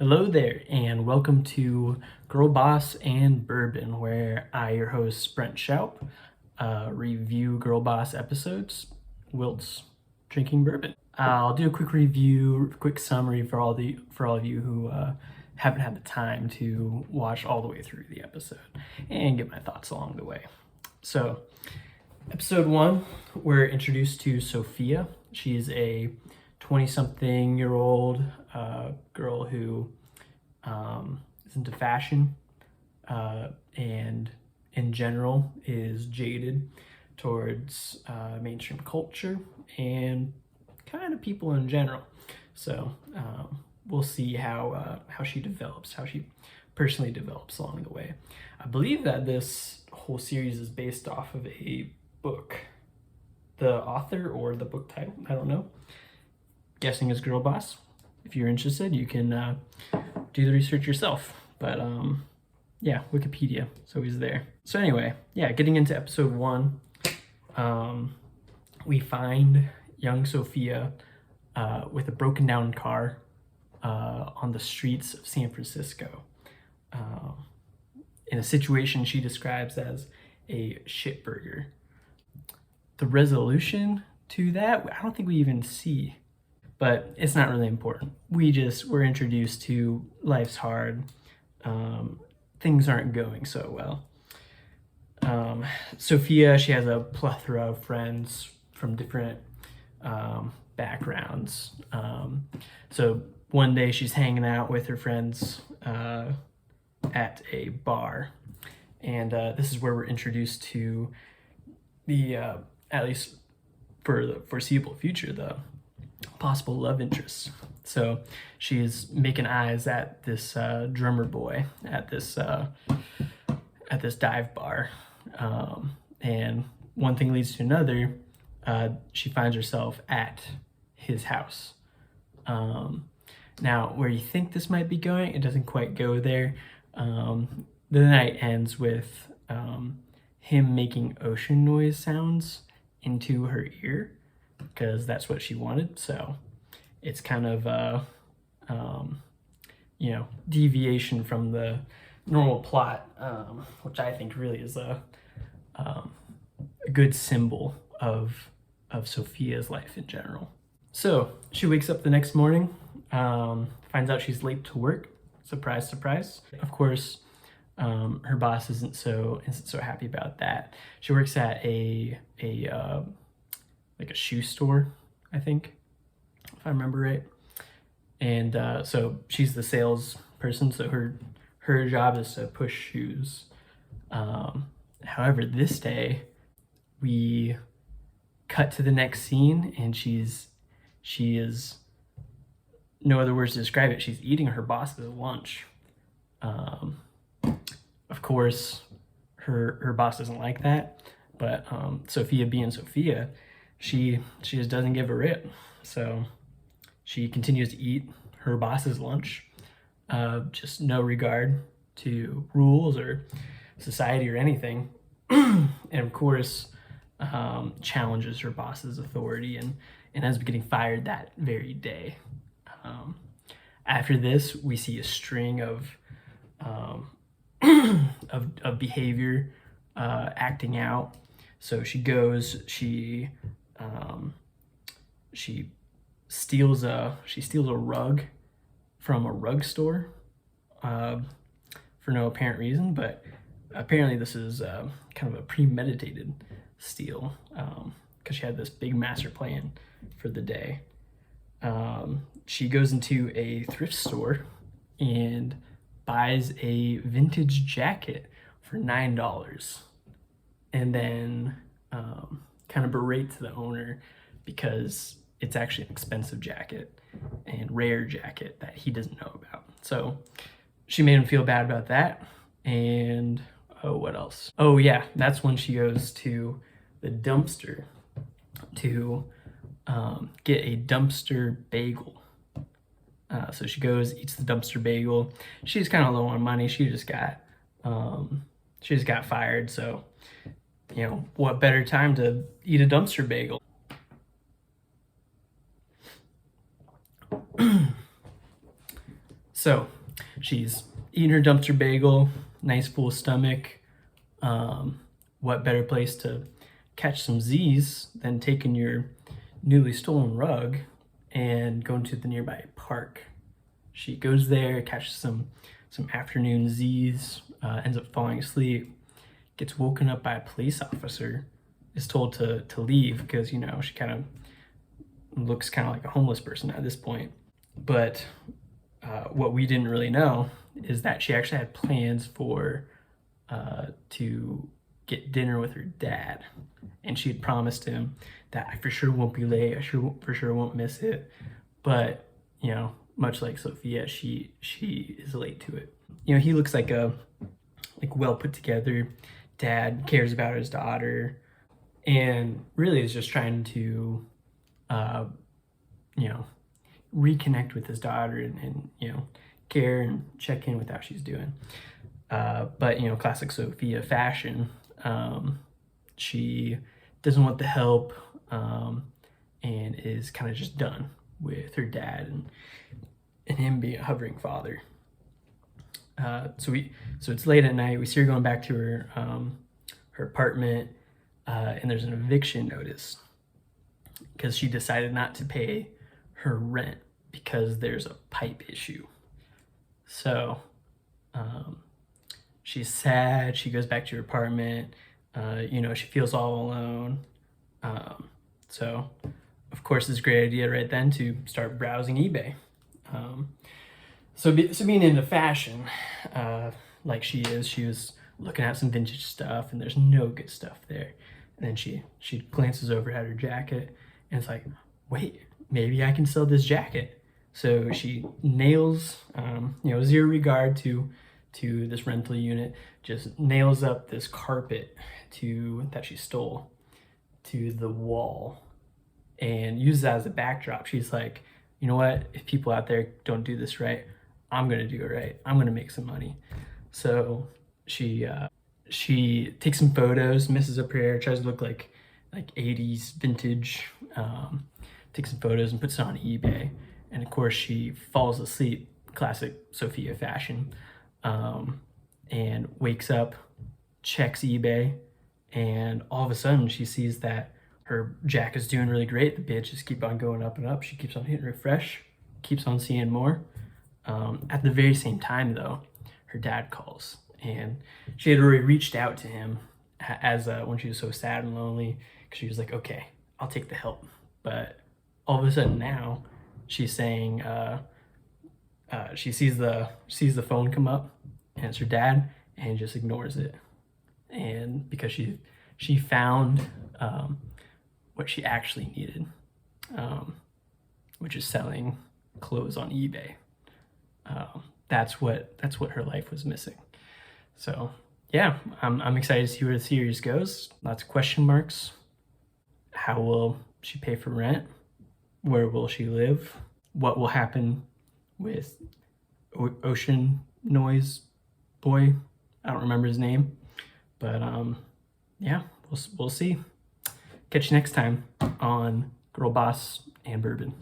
Hello there, and welcome to Girl Boss and Bourbon, where I, your host Brent Schaup, review Girl Boss episodes whilst drinking bourbon. I'll do a quick review, quick summary for all of you who haven't had the time to watch all the way through the episode, and get my thoughts along the way. So, episode 1, we're introduced to Sophia. She is a 20-something-year-old girl who is into fashion and in general is jaded towards mainstream culture and kind of people in general. So we'll see how she develops, how she personally develops along the way. I believe that this whole series is based off of a book. The author or the book title, I don't know. Guessing is Girl Boss. If you're interested, you can do the research yourself. But yeah, Wikipedia, so he's there. So anyway, yeah, getting into episode 1, we find young Sophia with a broken down car on the streets of San Francisco in a situation she describes as a shitburger. The resolution to that, I don't think we even see, but it's not really important. We're introduced to life's hard. Things aren't going so well. Sophia, she has a plethora of friends from different backgrounds. So one day she's hanging out with her friends at a bar, and this is where we're introduced to the, at least for the foreseeable future, the possible love interest. So she's making eyes at this drummer boy at this dive bar, and one thing leads to another. She finds herself at his house. Now, where you think this might be going, it doesn't quite go there. The night ends with him making ocean noise sounds into her ear, because that's what she wanted. So it's kind of a deviation from the normal plot, which I think really is a good symbol of Sophia's life in general. So she wakes up the next morning, finds out she's late to work. Surprise, surprise. Of course, her boss isn't so happy about that. She works at a shoe store, I think, if I remember right. And so she's the salesperson, so her job is to push shoes. However, this day we cut to the next scene, and she is, no other words to describe it, she's eating her boss's lunch. Of course, her boss doesn't like that, but Sophia, being Sophia, she just doesn't give a rip. So she continues to eat her boss's lunch, just no regard to rules or society or anything. And of course, challenges her boss's authority and ends up getting fired that very day. After this, we see a string of behavior acting out. So she goes, she steals a rug from a rug store for no apparent reason, but apparently this is kind of a premeditated steal, because she had this big master plan for the day. She goes into a thrift store and buys a vintage jacket for $9, and then kind of berates the owner because it's actually an expensive jacket and rare jacket that he doesn't know about. So she made him feel bad about that. And what else? Oh yeah, that's when she goes to the dumpster to get a dumpster bagel. So she goes, eats the dumpster bagel. She's kind of low on money. She just got fired. So, what better time to eat a dumpster bagel? So she's eating her dumpster bagel, nice full stomach. What better place to catch some Z's than taking your newly stolen rug and going to the nearby park. She goes there, catches some afternoon Z's, ends up falling asleep, gets woken up by a police officer, is told to leave because, you know, she kind of looks kind of like a homeless person at this point. But what we didn't really know is that she actually had plans for to get dinner with her dad, and she had promised him that I for sure won't be late, for sure won't miss it. But you know, much like Sophia, she is late to it. You know, he looks like a well put together dad, cares about his daughter, and really is just trying to you know, reconnect with his daughter and you know, care and check in with how she's doing. But you know, classic Sophia fashion, she doesn't want the help, and is kind of just done with her dad and him being a hovering father. So it's late at night. We see her going back to her apartment, and there's an eviction notice because she decided not to pay her rent because there's a pipe issue. So she's sad. She goes back to her apartment. You know, she feels all alone. So, of course, it's a great idea right then to start browsing eBay. So being into fashion, like she was looking at some vintage stuff, and there's no good stuff there. And then she glances over at her jacket, and it's like, wait, maybe I can sell this jacket. So she nails, you know, zero regard to this rental unit, just nails up this carpet that she stole to the wall and uses that as a backdrop. She's like, you know what? If people out there don't do this right, I'm gonna do it right. I'm gonna make some money. So she takes some photos, messes up her hair, tries to look like 80s vintage. Takes some photos and puts it on eBay. And of course, she falls asleep, classic Sophia fashion, and wakes up, checks eBay, and all of a sudden she sees that her jacket's doing really great. The bids just keep on going up and up. She keeps on hitting refresh, keeps on seeing more. At the very same time, though, her dad calls, and she had already reached out to him as when she was so sad and lonely, because she was like, okay, I'll take the help. But all of a sudden now, she's saying she sees the phone come up, and it's her dad, and just ignores it. And because she found what she actually needed, which is selling clothes on eBay. That's what her life was missing. So yeah, I'm excited to see where the series goes. Lots of question marks. How will she pay for rent? Where will she live? What will happen with Ocean Noise Boy? I don't remember his name, but yeah, we'll see. Catch you next time on Girl Boss and Bourbon.